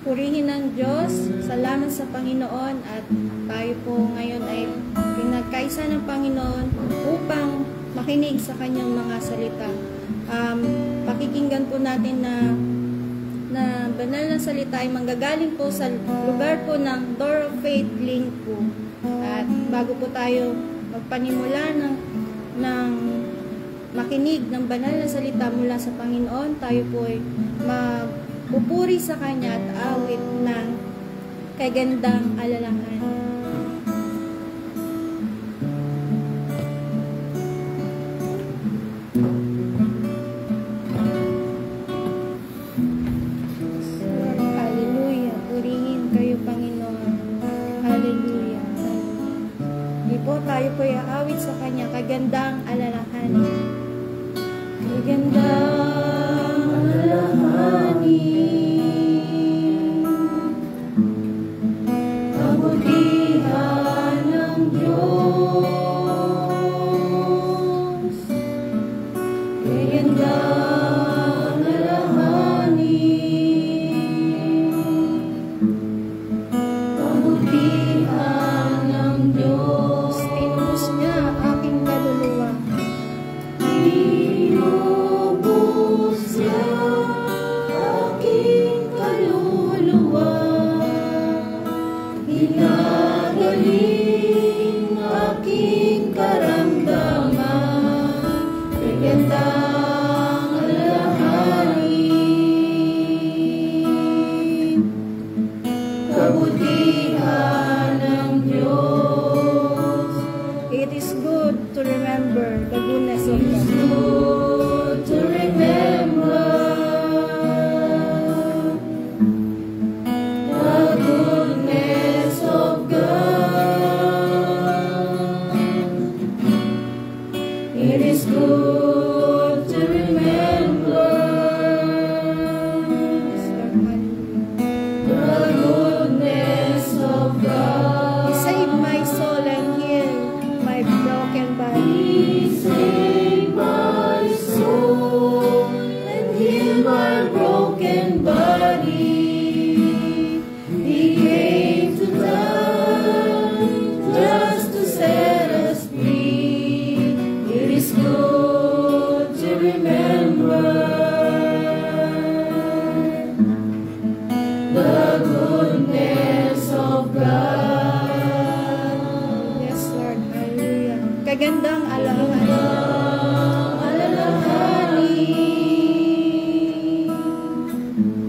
Purihin ng Diyos, salamat sa Panginoon at tayo po ngayon ay pinagkaisa ng Panginoon upang makinig sa kanyang mga salita. Pakikinggan po natin na banal na salita ay manggagaling po sa lugar po ng Door of Faith link po. At bago po tayo magpanimula ng makinig ng banal na salita mula sa Panginoon, tayo po ay pupuri sa Kanya at awit ng kagandang alalahan. Hallelujah. Purihin kayo, Panginoon. Hallelujah. Di po tayo po ay awit sa Kanya kagandang alalahan. Kagandang alalahanin. Kagandang alalahanin, kabutihan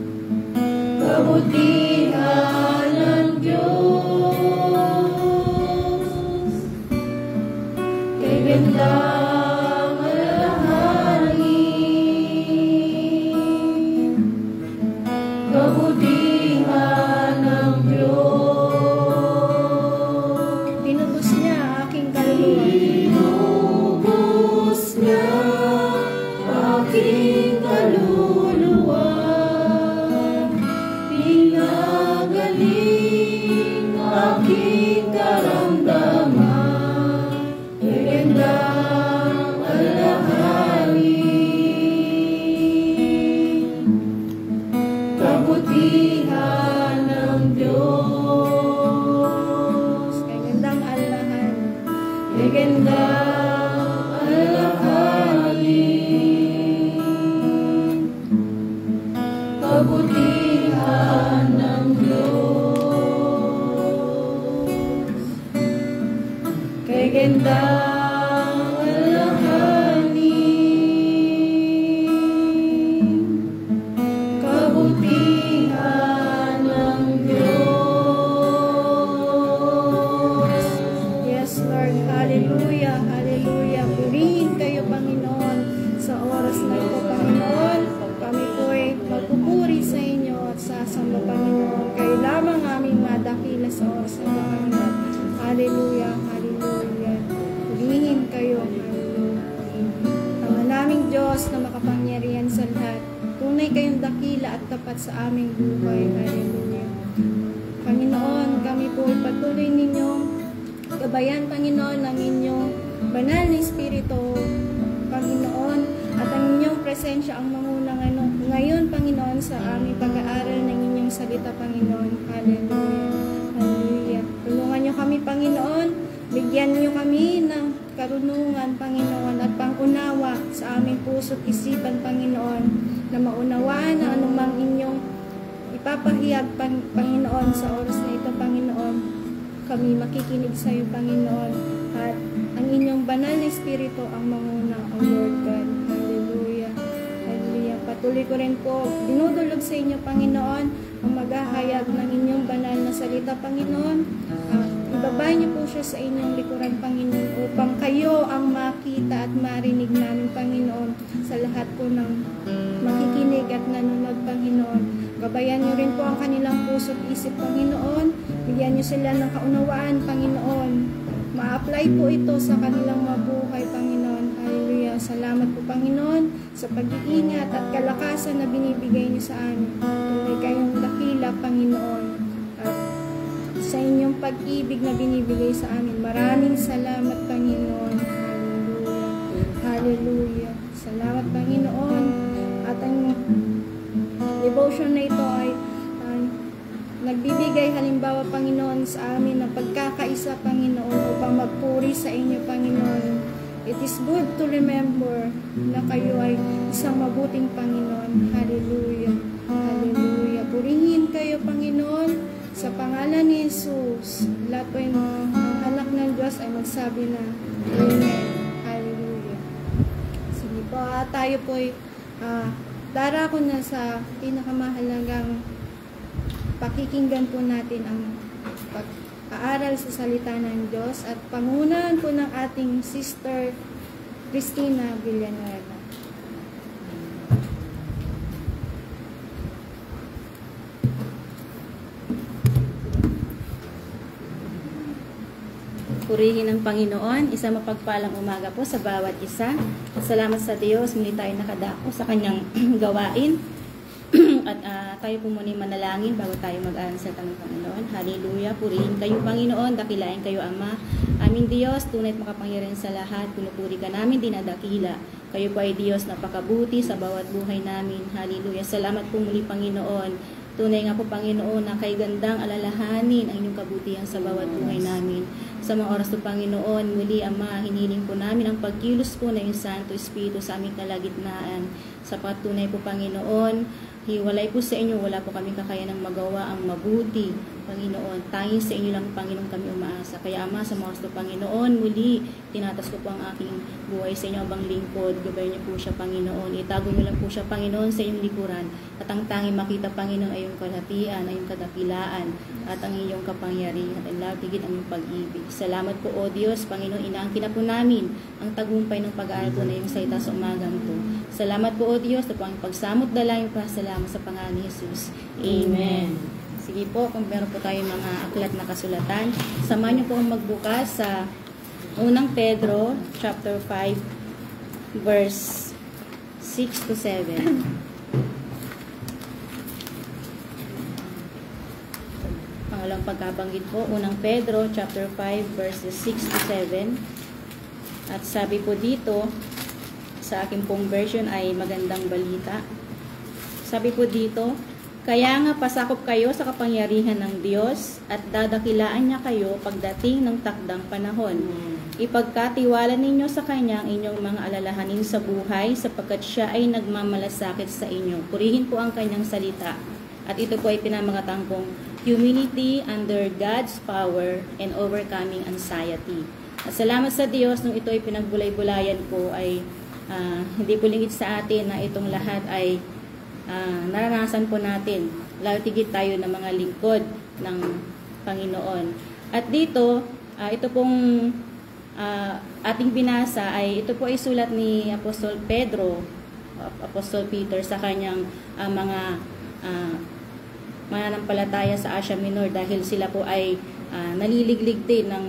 ng Diyos, kagandang alalahanin, kabutihan ng Diyos. Pinubos niya aking kaluluwa. Aking kaluluwa, pinagaling aking karamdaman, kagandang alalahanin, kabutihan ng Diyos. Kagandang alalahanin, kagandang kabutihan ng Diyos, kagandang alalahanin, kabutihan ng Diyos. Yes, Lord. Hallelujah, hallelujah. Purihin kayo, Panginoon, sa oras na ito, Panginoon. Kami po ay magpupuri sa inyo at sasamba, Panginoon. Kayo lamang aming madakila sa oras na ito, Panginoon. Hallelujah, hallelujah. Purihin kayo, hallelujah. Ang naming Diyos na makapangyarihan sa lahat, tunay kayong dakila at tapat sa aming buhay. Hallelujah. Panginoon, kami po patuloy ninyong gabayan, Panginoon, ng inyong banal na Espiritu, Panginoon, at ang inyong presensya ang manguna ngayon, Panginoon, sa aming pag-aaral ng inyong salita, Panginoon. Hallelujah. Hallelujah. Tulungan niyo kami, Panginoon. Bigyan niyo kami ng karunungan, Panginoon, at pangunawa sa aming puso't isipan, Panginoon, na maunawaan ang anumang inyong ipapahayag, Panginoon, sa oras na ito, Panginoon. Kami makikinig sa iyo, Panginoon, at ang inyong banal na Espiritu ang manguna, ang Lord God. Hallelujah. Hallelujah. Patuloy ko rin po dinudulog sa inyo, Panginoon, ang maghahayag ng inyong banal na salita, Panginoon. Ibabay niyo po siya sa inyong likuran, Panginoon, upang kayo ang makita at marinig namin, Panginoon, sa lahat po ng makikinig at nanonood, Panginoon. Gabayan niyo rin po ang kanilang puso at isip, Panginoon. Bigyan niyo sila ng kaunawaan, Panginoon. Ma-apply po ito sa kanilang mabuhay, Panginoon. Hallelujah. Salamat po, Panginoon, sa pag-iingat at kalakasan na binibigay niyo sa amin. Tunay kayong dakila, Panginoon. At sa inyong pag-ibig na binibigay sa amin. Maraming salamat, Panginoon. Hallelujah. Hallelujah. Salamat, Panginoon. At ang devotion na ito ay nagbibigay halimbawa, Panginoon, sa amin ng pagkakaisa, Panginoon, upang magpuri sa inyo, Panginoon. It is good to remember na kayo ay isang mabuting Panginoon. Hallelujah. Hallelujah. Purihin kayo, Panginoon, sa pangalan ni Jesus. Lahat po yung anak ng Diyos ay magsabi na Amen. Hallelujah. Sige po, tayo po ay darako na sa pinakamahalagang pakikinggan po natin ang pag-aaral sa salita ng Diyos at pangunahan po ng ating Sister Cristina Villanueva. Purihin ng Panginoon, isang mapagpalang umaga po sa bawat isa. Salamat sa Diyos, muli tayo nakadako sa kanyang gawain. At tayo po muna manalangin bago tayo mag-aaral sa tanong Panginoon. Hallelujah. Purihin kayo, Panginoon. Dakilain kayo, Ama. Aming Diyos, tunay at makapangyarihan sa lahat. Pinupuri ka namin, dinadakila. Kayo po ay Diyos, napakabuti sa bawat buhay namin. Hallelujah. Salamat po muli, Panginoon. Tunay nga po, Panginoon, na kay gandang alalahanin ang inyong kabutihan sa bawat buhay namin. Sa mga oras po, Panginoon, muli, Ama, hiniling po namin ang pagkilos po na yung Santo Espiritu sa aming kalagitnaan. Sa patunay po, Panginoon, hiwalay po sa inyo, wala po kami kakayanang magawa ang mabuti, Panginoon. Tanging sa inyo lang, Panginoon, kami umaasa. Kaya, Ama, sa mga oras po, Panginoon, muli, tinatas ko po ang aking buhay sa inyo, abang lingkod. Gabayan niyo po siya, Panginoon. Itago niyo lang po siya, Panginoon, sa inyong likuran. At ang tanging makita, Panginoon, ay yung kalhatian, ay yung kadakilaan, at ang iyong kapangyarihan, at labigit ang iyong pag-ibig. Salamat po, O Diyos, Panginoon, inaangkin na po namin ang tagumpay ng pag-aaral po na iyong salita sa umagang po. Salamat po, O Diyos, na pang pagsamot dalangin pa, salamat sa pangalan ni Jesus. Amen. Sige po, kung meron po tayong mga aklat na kasulatan, samahan niyo po ang magbukas sa unang Pedro, chapter 5, verse 6 to 7. Pangalang pagkabanggit po, unang Pedro, chapter 5, verses 6 to 7. At sabi po dito, sa aking pong version ay magandang balita. Sabi po dito, kaya nga pasakop kayo sa kapangyarihan ng Diyos at dadakilaan niya kayo pagdating ng takdang panahon. Ipagkatiwala ninyo sa Kanya ang inyong mga alalahanin sa buhay sapagkat Siya ay nagmamalasakit sa inyo. Purihin po ang Kanyang salita. At ito po ay pinamangatan kong humility under God's power and overcoming anxiety. At salamat sa Diyos nung ito ay pinagbulay-bulayan ko ay hindi po lingid sa atin na itong lahat ay naranasan po natin, lalo tigit tayo ng mga lingkod ng Panginoon. At dito, ito pong ating binasa ay ito po ay sulat ni Apostol Pedro, Apostol Peter sa kanyang mga mananampalataya sa Asia Minor dahil sila po ay naliliglig din ng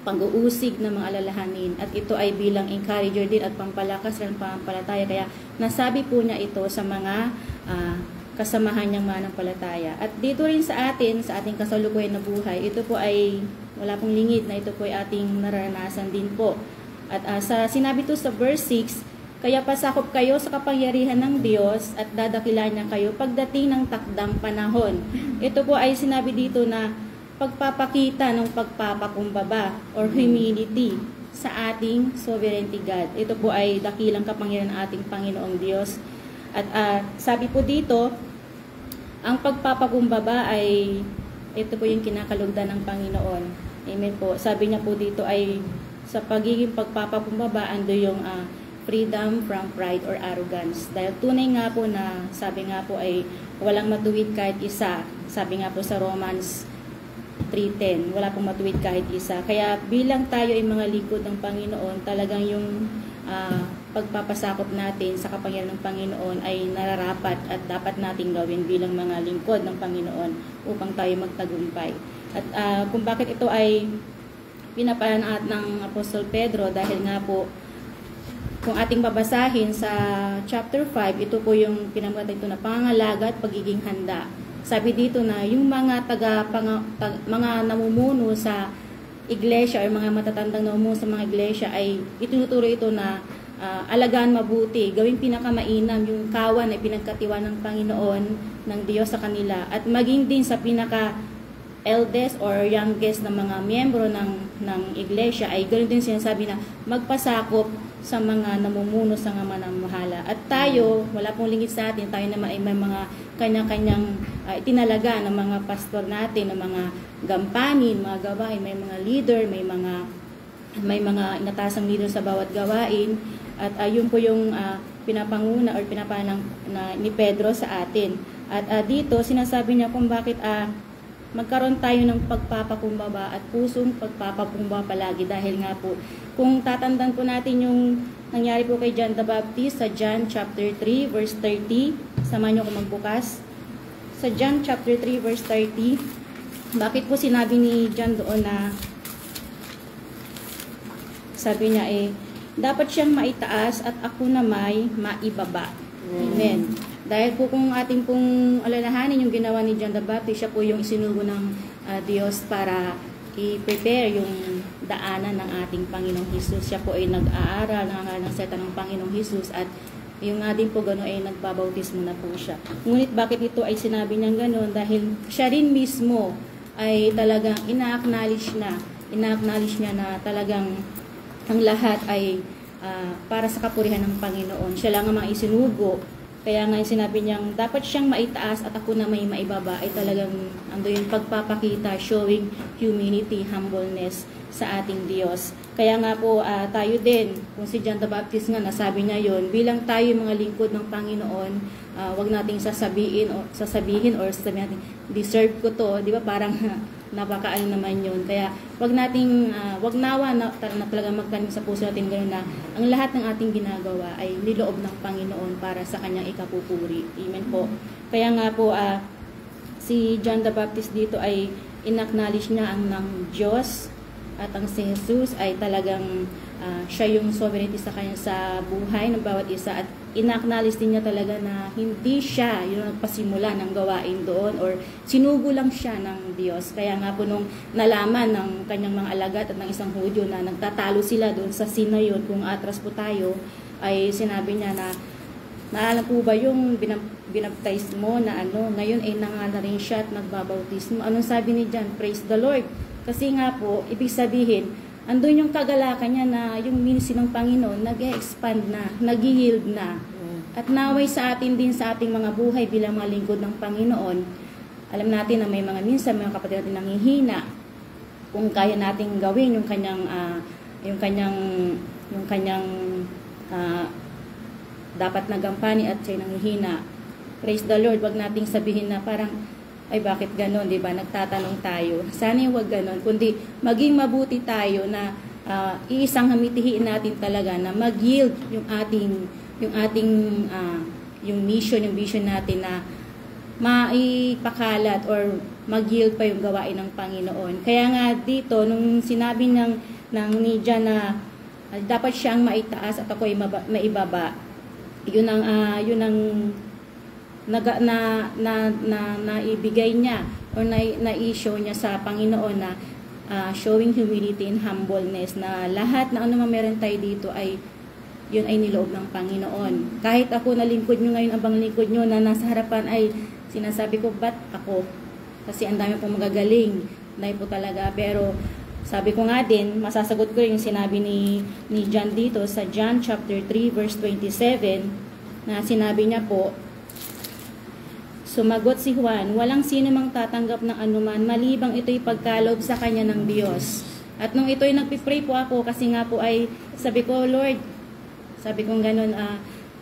pag-uusig ng mga alalahanin, at ito ay bilang encourager din at pampalakas ng pampalataya. Kaya nasabi po niya ito sa mga kasamahan niyang mananampalataya. At dito rin sa atin, sa ating kasalukuyan na buhay, ito po ay wala pong lingid na ito po ay ating naranasan din po. At sa sinabi to sa verse 6, kaya pasakop kayo sa kapangyarihan ng Diyos at dadakilan niya kayo pagdating ng takdang panahon. Ito po ay sinabi dito na pagpapakita ng pagpapakumbaba or humility sa ating sovereignty God. Ito po ay dakilang kapangyarihan ng ating Panginoong Diyos. At sabi po dito, ang pagpapakumbaba ay ito po yung kinakalugdan ng Panginoon. Amen po. Sabi niya po dito ay sa pagiging pagpapakumbaba ando yung freedom from pride or arrogance. Dahil tunay nga po na sabi nga po ay walang matuwid kahit isa. Sabi nga po sa Romans 3:10, wala pong matuwid kahit isa. Kaya bilang tayo ay mga lingkod ng Panginoon, talagang yung pagpapasakop natin sa kapangyarihan ng Panginoon ay nararapat at dapat nating gawin bilang mga lingkod ng Panginoon upang tayo magtagumpay. At kung bakit ito ay pinapalaan ng Apostol Pedro, dahil nga po kung ating babasahin sa chapter 5, ito po yung pinamagatan ito na pangangalaga at pagiging handa. Sabi dito na yung mga mga namumuno sa iglesia o mga matatandang namumuno sa mga iglesia ay itinuturo ito na alagaan mabuti, gawing pinakamainam yung kawan ay pinagkatiwa ng Panginoon ng Diyos sa kanila, at maging din sa pinaka eldest or youngest na mga miyembro ng iglesia ay ganoon din sinasabi na magpasakop sa mga namumuno sa mga manamahala. At tayo, wala pong lingid sa atin, tayo naman ay may mga kanya-kanyang itinalaga ng mga pastor natin, ng mga gampanin, mga gawain, may mga leader, may mga inatasang leader sa bawat gawain. At yun po yung pinapanguna or pinapanang ni Pedro sa atin. At dito sinasabi niya kung bakit magkaroon tayo ng pagpapakumbaba at pusong pagpapakumbaba palagi, dahil nga po kung tatandaan po natin yung nangyari po kay John the Baptist sa John chapter 3 verse 30. Samahan niyo ako magbukas sa John chapter 3 verse 30. Bakit po sinabi ni John doon na sabi niya dapat siyang maitaas at ako na may maibaba. Amen. Dahil po kung ating pong alalahanin yung ginawa ni John the Baptist, siya po yung isinugo ng Diyos para i-prepare yung daanan ng ating Panginoong Hesus. Siya po ay nag-aaral ng seta ng Panginoong Hesus, at yung nga din po gano'n ay nagbabautismo na po siya. Ngunit bakit ito ay sinabi niyang gano'n? Dahil siya rin mismo ay talagang ina-acknowledge niya na talagang ang lahat ay para sa kapurihan ng Panginoon. Siya lang ang mga isinugo. Kaya nga sinabi niyang dapat siyang maitaas at ako na may maibaba, ay talagang ando yung pagpapakita, showing humility, humbleness sa ating Diyos. Kaya nga po tayo din, kung si John the Baptist nga nasabi niya yon, bilang tayo mga lingkod ng Panginoon, wag nating sasabihin or sasabihin natin deserve ko to, di ba? Parang napakaano naman yun. Kaya wag nawa na talagang magtanim sa puso natin gano'n na ang lahat ng ating ginagawa ay niloob ng Panginoon para sa kanyang ikapupuri. Amen po. Kaya nga po si John the Baptist dito ay inacknowledge niya ang ng Diyos, at ang si Jesus ay talagang siya yung sovereignty sa kanya sa buhay ng bawat isa, at inacknowledge din niya talaga na hindi siya yung nagpasimula ng gawain doon or sinugo lang siya ng Diyos. Kaya nga po nung nalaman ng kanyang mga alagad at ng isang Hudyo na nagtatalo sila doon sa scene na yun, kung atras po tayo, ay sinabi niya na naalala po ba yung binaptize mo na ngayon ay nangala rin siya at nagbabautismo. Anong sabi ni John? Praise the Lord. Kasi nga po, ibig sabihin, andun yung kagalakan niya na yung ministry ng Panginoon nag-expand na, nag-yield na. At naway sa atin din sa ating mga buhay bilang mga lingkod ng Panginoon, alam natin na may mga minsan, mga kapatid natin nanghihina. Kung kaya nating gawin yung kanyang dapat nagampani at siya nanghihina, praise the Lord, wag nating sabihin na parang ay bakit ganon, di ba? Nagtatanong tayo. Sana yung wag ganon, kundi maging mabuti tayo na iisang hamitihiin natin talaga na mag-yield yung mission natin na maipakalat or mag-yield pa yung gawain ng Panginoon. Kaya nga dito, nung sinabi ni John na dapat siyang maitaas at ako ay maibaba, yun ang naibigay niya or na-show niya sa Panginoon na showing humility and humbleness, na lahat na ano meron tayo dito ay yun ay niloob ng Panginoon. Kahit ako na lingkod nyo ngayon, abang lingkod nyo na nasa harapan ay sinasabi ko, ba't ako? Kasi ang dami pong magagaling. Dahil po talaga. Pero sabi ko nga din, masasagot ko yung sinabi ni John dito sa John chapter 3 verse 27, na sinabi niya po, sumagot si Juan, walang sino mang tatanggap ng anuman malibang ito'y pagkaloob sa kanya ng Diyos. At nung ito'y nagpipray po ako, kasi nga po ay sabi ko, Lord, sabi kong ganun,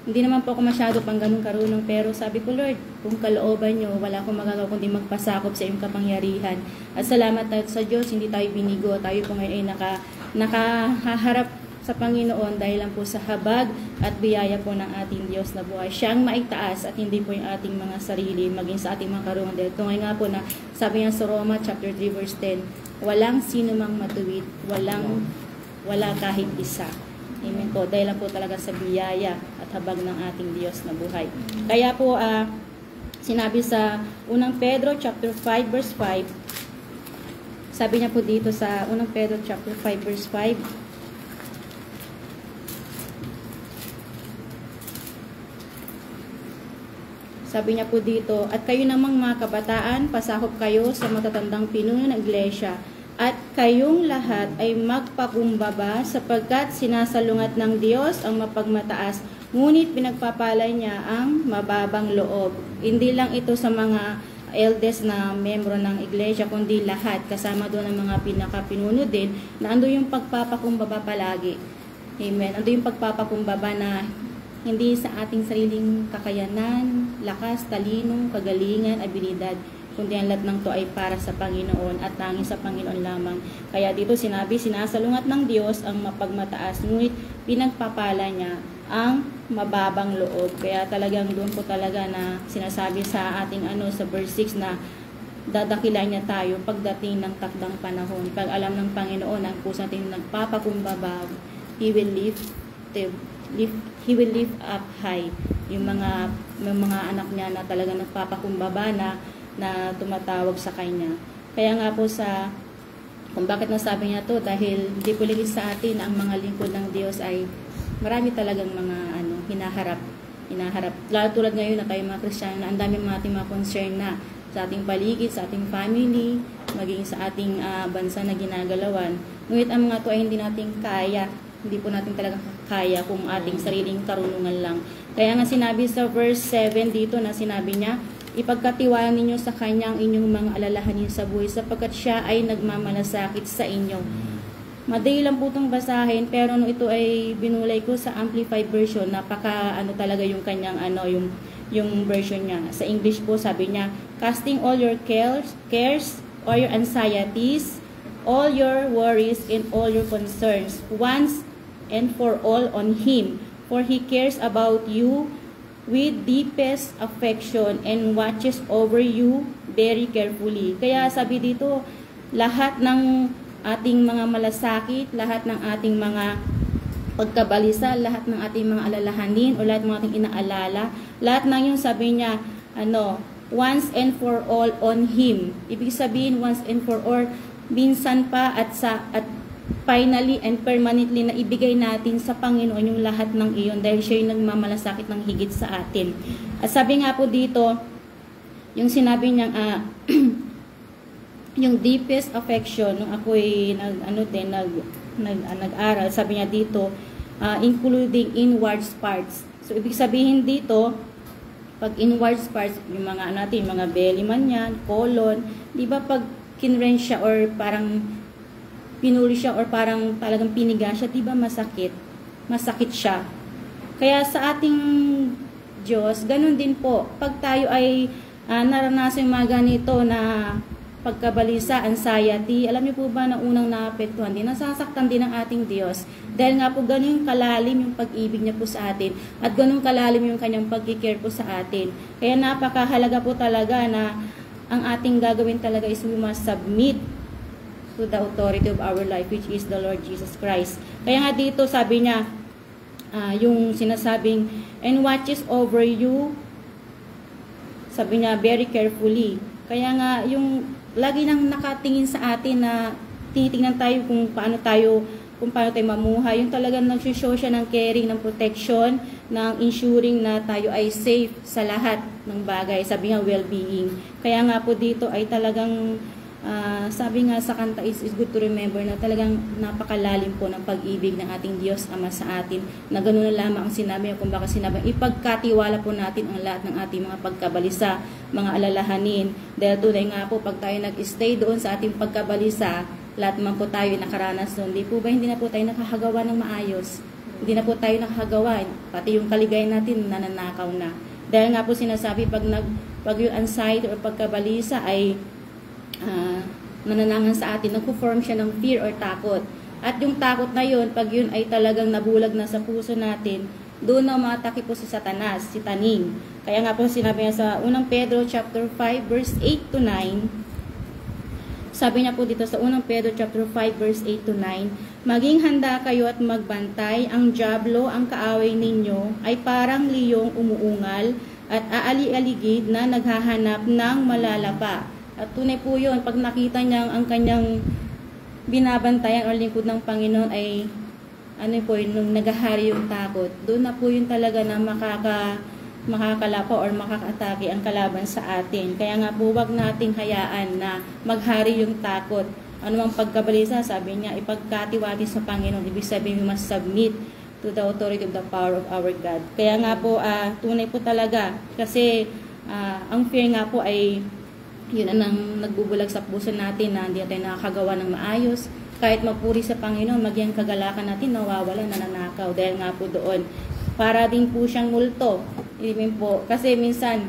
hindi naman po ako masyado pang ganun karunong, pero sabi ko, Lord, kung kalooban nyo, wala akong magagawa kundi magpasakop sa iyong kapangyarihan. At salamat tayo sa Diyos, hindi tayo binigo, tayo po ngayon ay nakaharap sa Panginoon dahil lang po sa habag at biyaya po ng ating Diyos na buhay. Siya ang maitaas at hindi po yung ating mga sarili, maging sa ating mga karungan. Dahil tunay nga po na sabi niya sa Roma chapter 3 verse 10, walang sino mang matuwid, wala kahit isa. Amen po. Dahil lang po talaga sa biyaya at habag ng ating Diyos na buhay. Kaya po, sinabi sa unang Pedro chapter 5 verse 5, sabi niya po dito sa unang Pedro chapter 5 verse 5, sabi niya po dito, at kayo namang mga kabataan, pasakop kayo sa matatandang pinuno ng iglesia, at kayong lahat ay magpakumbaba sapagkat sinasalungat ng Diyos ang mapagmataas, ngunit pinagpapalay niya ang mababang loob. Hindi lang ito sa mga eldest na membro ng iglesia, kundi lahat, kasama doon ang mga pinakapinuno din, na ando yung pagpapakumbaba palagi. Amen. Ando yung pagpapakumbaba na hindi sa ating sariling kakayanan, lakas, talino, kagalingan, abilidad, kundi ang lahat ng to ay para sa Panginoon at tanging sa Panginoon lamang. Kaya dito sinabi, sinasalungat ng Diyos ang mapagmataas, ngunit pinagpapala niya ang mababang loob. Kaya talagang doon po talaga na sinasabi sa ating sa verse 6 na dadakilan niya tayo pagdating ng takdang panahon. Pag alam ng Panginoon ang puso natin nagpapakumbaba, He will lift up high yung mga anak niya na talaga nagpapakumbaba na tumatawag sa kanya. Kaya nga po kung bakit nasabi niya to, dahil hindi po ligid sa atin ang mga lingkod ng Diyos ay marami talagang mga hinaharap. Lalo tulad ngayon na tayo mga Kristiyano na ang dami ating mga concern na sa ating paligid, sa ating family, maging sa ating bansa na ginagalawan. Ngunit ang mga to ay hindi natin kaya. Hindi po natin talaga kaya kung ating sariling karunungan lang. Kaya nga sinabi sa verse 7 dito na sinabi niya, ipagkatiwala ninyo sa Kanya ang inyong mga alalahanin sa buhay sapagkat Siya ay nagmamalasakit sa inyo. Madali lang po itong basahin, pero nung ito ay binulay ko sa Amplified version, napaka talaga yung kanyang yung version niya. Sa English po sabi niya, casting all your cares, all your anxieties, all your worries and all your concerns once and for all on Him, for He cares about you with deepest affection and watches over you very carefully. Kaya sabi dito, lahat ng ating mga malasakit, lahat ng ating mga pagkabalisa, lahat ng ating mga alalahanin o lahat ng ating inaalala, lahat ng yung sabi niya, once and for all on Him. Ibig sabihin, once and for all, minsan pa at finally and permanently na ibigay natin sa Panginoon yung lahat ng iyon dahil siya yung nagmamalasakit ng higit sa atin. At sabi nga po dito, yung sinabi niyang yung deepest affection nung ako'y nag-aral, sabi niya dito, including inward parts. So ibig sabihin dito, pag inward parts, yung mga natin, mga belly man yan, colon, di ba pag kinwrench siya or parang pinuli siya or parang talagang piniga siya, diba masakit siya. Kaya sa ating Diyos, ganun din po, pag tayo ay naranasan yung mga ganito na pagkabalisa, anxiety. Alam niyo po ba na unang naapektuhan din, nasasaktan din ng ating Diyos. Dahil nga po ganun kalalim yung pag-ibig niya po sa atin at ganun kalalim yung kanyang pag-care po sa atin. Kaya napakahalaga po talaga na ang ating gagawin talaga is we must submit to the authority of our life, which is the Lord Jesus Christ. Kaya nga dito sabi niya, yung sinasabing, and watches over you, sabi niya, very carefully. Kaya nga, yung lagi nang nakatingin sa atin na tinitingnan tayo kung paano tayo mamuhay. Yung talagang nag-show siya ng caring, ng protection, ng ensuring na tayo ay safe sa lahat ng bagay. Sabi nga, well-being. Kaya nga po dito ay talagang, sabi nga sa kanta, is good to remember na talagang napakalalim po ng pag-ibig ng ating Diyos Ama sa atin. Na ganoon na lamang ang sinabi, kung baka sinabi, ipagkatiwala po natin ang lahat ng ating mga pagkabalisa, mga alalahanin. Dahil tunay nga po, pag tayo nag-stay doon sa ating pagkabalisa, lahat naman po tayo nakaranas doon. Hindi na po tayo nakahagawa ng maayos. Hindi na po tayo nakahagawa. Pati yung kaligayan natin, nananakaw na. Dahil nga po sinasabi, pag yung anxiety o pagkabalisa ay nananangan sa atin, nagpo-form siya ng fear or takot. At yung takot na yun, pag yun ay talagang nabulag na sa puso natin, doon na umatake po si Satanas, si Taning. Kaya nga po sinabi niya sa unang Pedro chapter 5 verse 8 to 9, sabi niya po dito sa unang Pedro chapter 5 verse 8 to 9, maging handa kayo at magbantay, ang dyablo, ang kaaway ninyo, ay parang liyong umuungal at aali-aligid na naghahanap ng malalapa. At tunay po yun, pag nakita niya ang kanyang binabantayan o lingkod ng Panginoon ay nung naghahari yung takot, doon na po yun talaga na makakalapa or makakatake ang kalaban sa atin. Kaya nga po, wag nating hayaan na maghari yung takot. Ano mang pagkabalisa, sabi niya, ipagkatiwati sa Panginoon. Ibig sabihin, we must submit to the authority of the power of our God. Kaya nga po, tunay po talaga. Kasi ang fear nga po ay yun ang nagbubulag sa puso natin na hindi tayo nakakagawa ng maayos. Kahit mapuri sa Panginoon, magyang kagalakan natin, nawawala, nananakaw. Dahil nga po doon, para din po siyang multo. Ibig po, kasi minsan,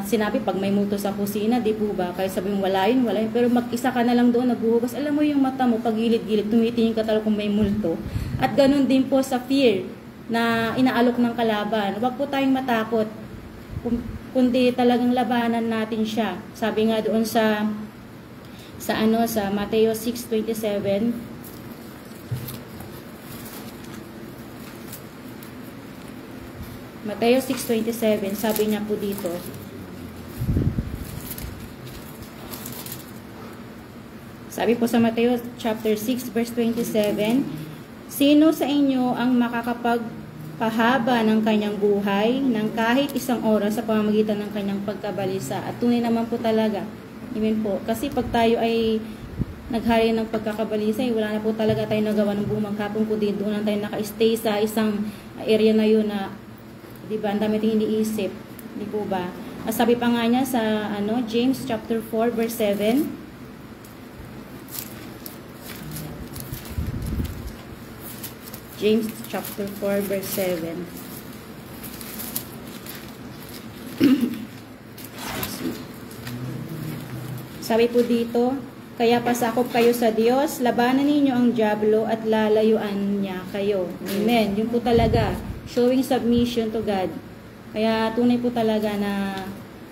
sinabi pag may multo sa kusina, di po ba? Kahit sabihin wala yun. Pero mag-isa ka na lang doon, naghuhugas. Alam mo yung mata mo, pag gilid-gilid, tumitingin ka talaga kung may multo. At ganun din po sa fear na inaalok ng kalaban. Huwag po tayong matakot. Kundi talagang labanan natin siya. Sabi nga doon sa Mateo 6:27, Mateo 6:27, sabi niya po dito, sabi po sa Mateo chapter 6 verse 27, sino sa inyo ang makakapagpahaba ng kanyang buhay ng kahit isang oras sa pamamagitan ng kanyang pagkabalisa? At tunay naman po talaga, amen po. Kasi pag tayo ay naghari ng pagkakabalisa, wala na po talaga tayo nagawa ng buong maghapon, kundi doon lang tayo naka-stay sa isang area na yun na, di ba, ang dami tayong iniisip, di po ba? At sabi pa nga niya sa James chapter 4 verse 7, James chapter 4 verse 7. Sabi po dito, kaya pasakop kayo sa Diyos, labanan ninyo ang dyablo at lalayuan niya kayo. Amen. Yun po talaga, showing submission to God. Kaya tunay po talaga na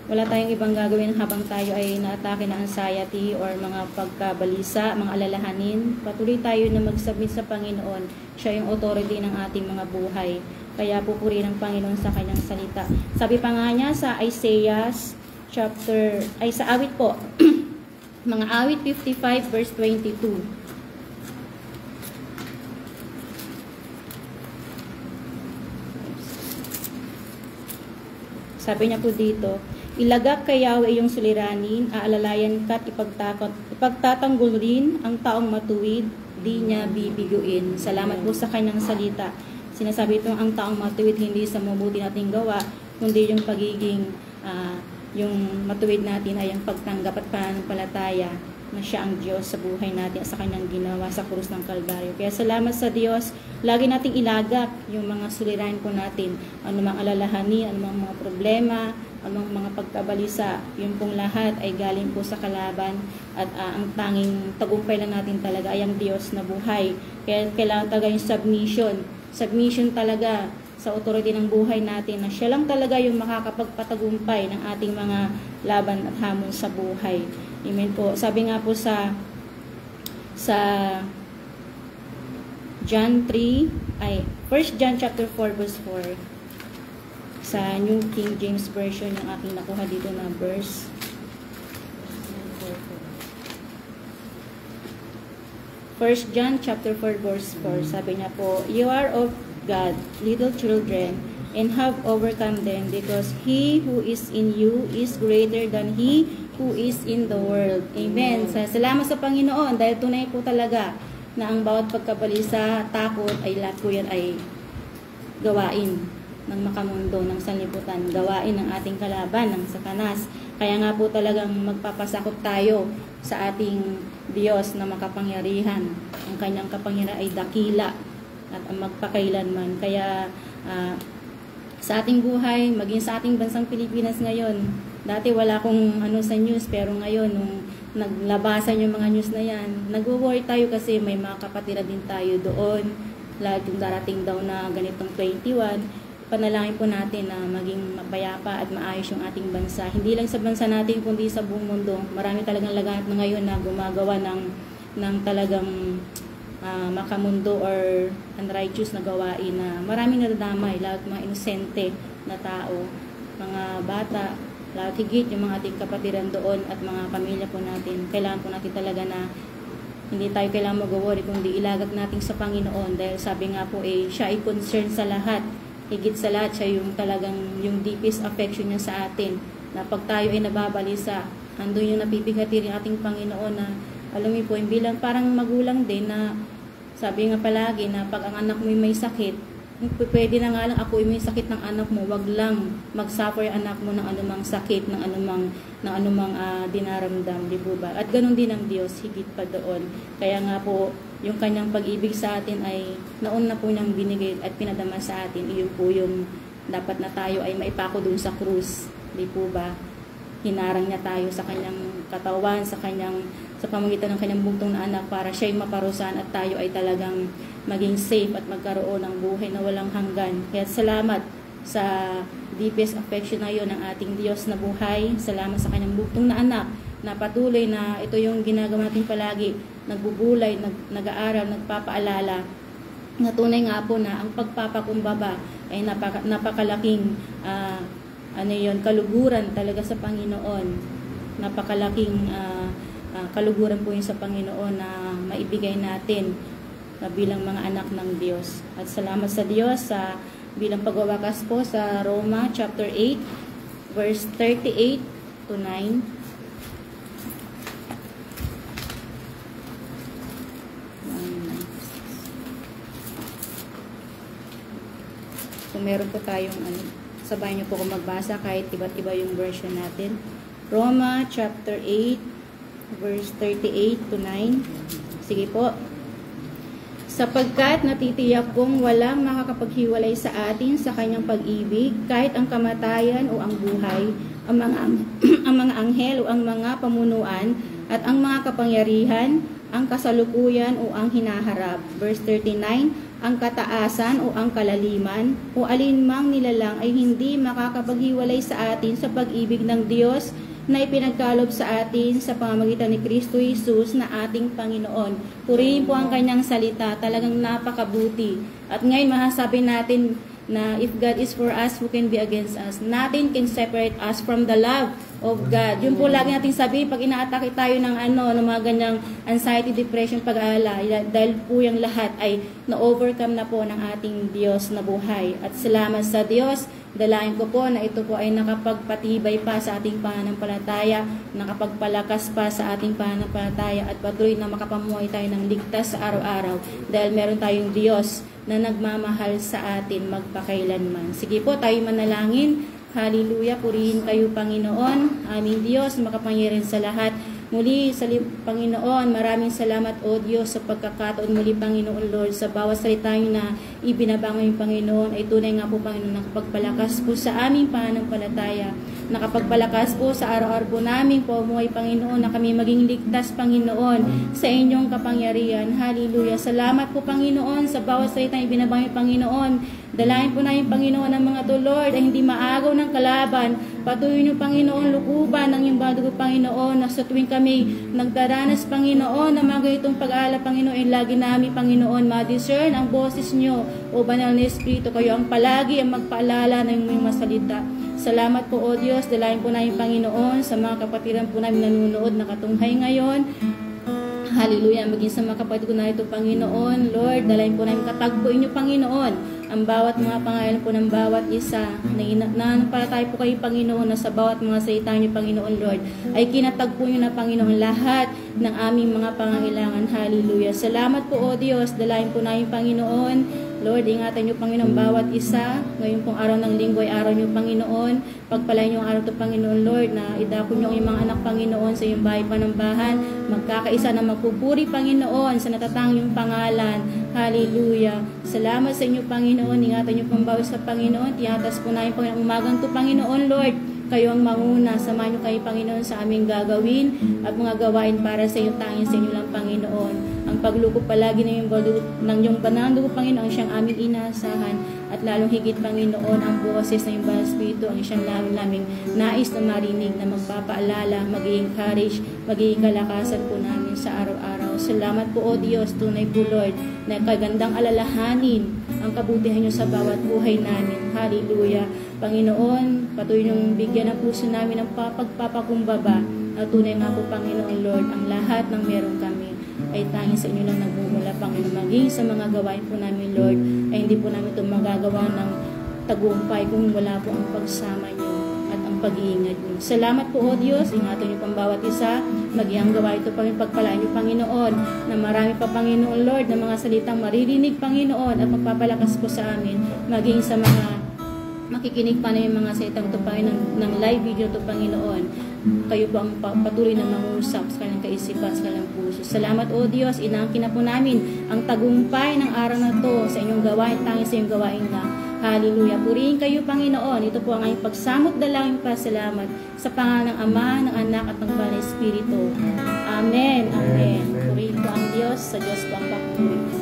wala tayong ibang gagawin habang tayo ay naatake ng anxiety or mga pagkabalisa, mga alalahanin. Patuloy tayo na mag-submit sa Panginoon. Siya yung authority ng ating mga buhay. Kaya pupurihin ng Panginoon sa kanyang salita. Sabi pa nga niya sa Isaiah sa awit po, mga awit 55 verse 22. Sabi niya po dito, ilagak kay Yahweh iyong suliranin, aalalayan ka at ipagtatanggol rin ang taong matuwid, di niya bibiguin. Salamat po sa kanyang salita. Sinasabi itong ang taong matuwid hindi sa mabuti nating gawa, kundi yung pagiging yung matuwid natin ay ang pagtanggap at pananampalataya na siya ang Diyos sa buhay natin at sa kanyang ginawa sa krus ng Kalbaryo. Kaya salamat sa Diyos, lagi nating ilagak yung mga suliranin po natin, anumang alalahanin, anumang mga problema, anumang mga pagkabalisa, yun pong lahat ay galing po sa kalaban at ang tanging tagumpay lang natin talaga ay ang Diyos na buhay. Kaya kailangan talaga yung submission talaga sa authority ng buhay natin na siya lang talaga yung makakapagpatagumpay ng ating mga laban at hamon sa buhay. Amen po. Sabi nga po sa John 1 John chapter 4 verse 4 sa New King James Version yung aking nakuha dito na verse. 1 John chapter 4 verse 4, sabi niya po, "You are of God, little children, and have overcome them, because he who is in you is greater than he who is in the world." Amen. Salamat sa Panginoon dahil tunay po talaga na ang bawat pagkabalisa, takot ay lahat po yan ay gawain ng makamundo, ng sanlibutan, gawain ng ating kalaban, ng Satanas. Kaya nga po talagang magpapasakop tayo sa ating Diyos na makapangyarihan. Ang kanyang kapangyarihan ay dakila at magpakailanman. Kaya sa ating buhay, maging sa ating bansang Pilipinas ngayon, dati wala akong sa news, pero ngayon nung naglabasan yung mga news na yan, nag-worry tayo kasi may mga kapatid din tayo doon, lalo yung darating daw na ganitong 21. Panalangin po natin na maging mapayapa at maayos yung ating bansa. Hindi lang sa bansa natin, kundi sa buong mundo. Marami talagang laganap na ngayon na gumagawa ng talagang makamundo or unrighteous na gawain na maraming nadadamay, lahat mga inosente na tao, mga bata, lahat higit yung mga ating kapatiran doon at mga pamilya po natin. Kailangan po natin talaga na hindi tayo kailangan mag-worry, kundi ilagak natin sa Panginoon dahil sabi nga po siya ay concerned sa lahat. Higit sa lahat, siya yung talagang yung deepest affection niya sa atin. Na pag tayo ay nababalisa, andun yung napipigati rin ating Panginoon na, alam mo po, bilang parang magulang din na, sabi nga palagi na pag ang anak mo may sakit, pwede na nga lang ako may sakit ng anak mo, wag lang mag-suffer anak mo ng anumang sakit, ng anumang dinaramdam, di po ba? At ganun din ang Diyos, higit pa doon. Kaya nga po, yung kanyang pag-ibig sa atin ay naon na po niyang binigay at pinadama sa atin. Iyon po yung dapat na tayo ay maipako doon sa krus. Di po ba? Hinarang niya tayo sa kanyang katawan, sa pamamagitan ng kanyang bugtong na anak para siya'y maparusahan at tayo ay talagang maging safe at magkaroon ng buhay na walang hanggan. Kaya salamat sa deepest affection na yun ng ating Diyos na buhay. Salamat sa kanyang bugtong na anak na patuloy na ito yung ginagawa natin palagi, nagbubulay, nag-aaral, nagpapaalala, na tunay nga po na ang pagpapakumbaba ay napakalaking kaluguran talaga sa Panginoon. Napakalaking kaluguran po yun sa Panginoon na maibigay natin bilang mga anak ng Diyos. At salamat sa Diyos sa bilang pagwawakas po sa Roma chapter 8 verse 38 to 9. Kung meron po tayong sabay niyo po kung magbasa kahit iba't iba yung version natin. Roma chapter 8 verse 38 to 9. Sige po. Sapagkat natitiyak kong walang makakapaghiwalay sa atin sa kanyang pag-ibig, kahit ang kamatayan o ang buhay, ang mga anghel o ang mga pamunuan, at ang mga kapangyarihan, ang kasalukuyan o ang hinaharap. Verse 39, ang kataasan o ang kalaliman o alinmang nilalang ay hindi makakapaghiwalay sa atin sa pag-ibig ng Diyos na ipinagkaloob sa atin sa pamamagitan ni Kristo Jesus na ating Panginoon. Purihin po ang kanyang salita, talagang napakabuti. At ngayon masasabi natin na if God is for us, who can be against us? Nothing can separate us from the love of God. Yun po lagi natin sabihin pag inaatake tayo ng ng mga ganyang anxiety, depression, pag-aalala, dahil po yung lahat ay na-overcome na po ng ating Diyos na buhay. At salamat sa Diyos, dalayan ko po na ito po ay nakapagpatibay pa sa ating pananampalataya, nakapagpalakas pa sa ating pananampalataya, at patuloy na makapamuhay tayo ng ligtas sa araw-araw dahil meron tayong Diyos na nagmamahal sa atin magpakailanman. Sige po, tayo manalangin. Hallelujah. Purihin kayo, Panginoon. Aming Diyos, makapangyarihan sa lahat. Muli, Panginoon, maraming salamat, O Diyos, sa pagkakataon muli, Panginoon Lord, sa bawat salita niyo na ibinabangon yung Panginoon, ay tunay nga po, Panginoon, nakapagpalakas po sa aming pananampalataya, nakapagpalakas po sa araw-araw po namin po, umuhay, Panginoon, na kami maging ligtas, Panginoon, sa inyong kapangyarihan. Hallelujah. Salamat po, Panginoon, sa bawat salita na ibinabangon yung Panginoon. Dalayan po namin, Panginoon, ang mga to, Lord, ay hindi maagaw ng kalaban. Patuloy niyo, Panginoon, lukuban ng iyong badugo, Panginoon, na sa tuwing kami nagdaranas, Panginoon, na mga ganitong pag-aala, Panginoon, ay lagi namin, Panginoon, ma-discern ang boses niyo, o banal na Espiritu. Kayo ang palagi ang magpaalala ng iyong masalita. Salamat po, O Diyos. Dalayan po namin, Panginoon, sa mga kapatiran po namin nanunood na katunghay ngayon. Hallelujah. Maging sa mga kapatid ko na ito, Panginoon, Lord, dalayan po namin, katagpuin niyo, Panginoon, ang bawat mga pangalan po ng bawat isa. Nananampalataya po kayo, Panginoon, na sa bawat mga salita niyo, Panginoon, Lord, ay kinatagpo niyo na, Panginoon, lahat ng aming mga pangangailangan. Hallelujah. Salamat po, O Diyos. Dalayan po namin, Panginoon, Lord, ingatan niyo, Panginoon, bawat isa. Ngayon pong araw ng linggo ay araw niyo, Panginoon. Pagpalain niyo ang araw to, Panginoon, Lord, na idako niyo ang iyong mga anak, Panginoon, sa iyong bahay panambahan. Magkakaisa na magpupuri, Panginoon, sa natatang iyong pangalan. Hallelujah. Salamat sa inyo, Panginoon. Ingatan niyo pang bawat sa Panginoon. Tiyatas po namin, Panginoon, umagang to, Panginoon, Lord. Kayo ang manguna. Samahan niyo kayo, Panginoon, sa aming gagawin at mga gawain para sa iyo, tanging sa inyo lang, Panginoon. Ang pagluko palagi ng iyong banal dugo, Panginoon, siyang aming inaasahan, at lalong higit, Panginoon, ang boses ng iyong banal Espiritu, ang siyang naming nais na marinig, na magpapaalala, mag-i-encourage, magiging kalakasan po namin sa araw-araw. Salamat po, O Diyos, tunay po, Lord, na kagandang alalahanin ang kabutihan niyo sa bawat buhay namin. Hallelujah. Panginoon, patuloy niyong bigyan ng puso namin ng pagpapakumbaba, na tunay nga po, Panginoon, Lord, ang lahat ng meron kami ay tanging sa inyo lang nagmumula, Panginoon. Maging sa mga gawain po namin, Lord, ay hindi po namin ito magagawa ng tagumpay kung wala po ang pagsama niyo at ang pag-iingat niyo. Salamat po, O Diyos. Ingatan niyo pang bawat isa. Maging gawa ito, pagpalaan niyo, Panginoon, na marami pa, Panginoon, Lord, na mga salitang maririnig, Panginoon, at magpapalakas po sa amin. Maging sa mga makikinig pa na yung mga salitang ito, Panginoon, ng live video ito, Panginoon. Kayo po ang patuloy na mangusap sa kanilang kaisipan, sa kanilang puso. Salamat, O Diyos. Inaangkin na po namin ang tagumpay ng araw na to sa inyong gawain, tanging sa inyong gawain na. Hallelujah. Purihin kayo, Panginoon. Ito po ang aming pagsamot, dalangin pa, salamat sa pangalan ng Ama, ng Anak, at ng Banal na Espiritu. Amen. Amen. Purihin po ang Diyos. Sa Diyos po ang papuri.